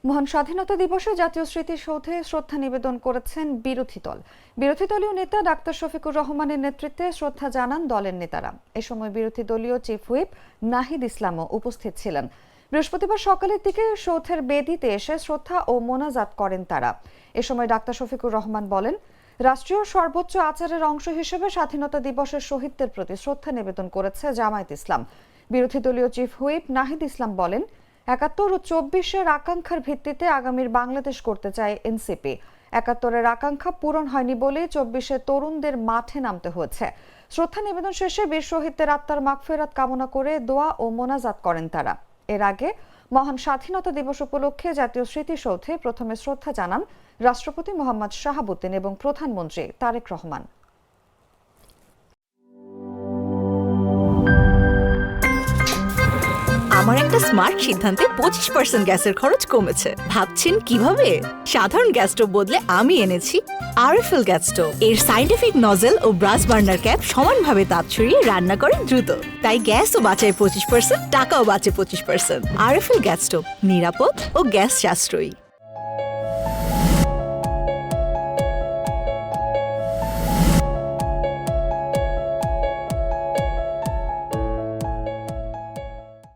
মহান স্বাধীনতা দিবসে জাতীয় স্মৃতিসৌধে শ্রদ্ধা নিবেদন করেছেন বিরোধী দলীয় নেতা ডাক্তার শফিকুর রহমানের নেতৃত্বে শ্রদ্ধা জানান দলের নেতারা। এ সময় বিরোধী দলীয় চিফ হুইপ নাহিদ ইসলামও উপস্থিত ছিলেন। বৃহস্পতিবার সকালের দিকে সৌধের বেদিতে এসে শ্রদ্ধা ও মোনাজাত করেন তারা। এ সময় ডাক্তার শফিকুর রহমান বলেন, রাষ্ট্রীয় সর্বোচ্চ আচারের অংশ হিসেবে স্বাধীনতা দিবসের শহীদদের প্রতি শ্রদ্ধা নিবেদন করেছে জামায়াত ইসলাম। বিরোধী দলীয় চিফ হুইপ নাহিদ ইসলাম বলেন, ৭১ ও ২৪-এর আকাঙ্ক্ষার ভিত্তিতে আগামীর বাংলাদেশ করতে চায় এনসিপি। ৭১-এর আকাঙ্ক্ষা পূরণ হয়নি বলে ২৪-এ তরুণদের মাঠে নামতে হয়েছে। শ্রদ্ধা নিবেদন শেষে বীর শহীদদের আত্মার মাগফিরাত কামনা করে দোয়া ও মোনাজাত করেন তারা। এর আগে মহান স্বাধীনতা দিবস উপলক্ষে জাতীয় স্মৃতিসৌধে প্রথমে শ্রদ্ধা জানান রাষ্ট্রপতি মোহাম্মদ শাহাবুদ্দিন এবং প্রধানমন্ত্রী তারেক রহমান। আমার একটা স্মার্ট সিদ্ধান্তে 25% গ্যাসের খরচ কমেছে। ভাবছেন কিভাবে? সাধারণ গ্যাস স্টোভ বদলে আমি এনেছি আরএফএল গ্যাস স্টোভ। এর সাইন্টিফিক নজল ও ব্রাস বার্নার ক্যাপ সমানভাবে তাপ ছড়িয়ে রান্না করে দ্রুত। তাই গ্যাসও বাঁচায় 25%, টাকাও বাঁচে 25%। আরএফএল গ্যাস স্টোভ নিরাপদ ও গ্যাস সাশ্রয়ী।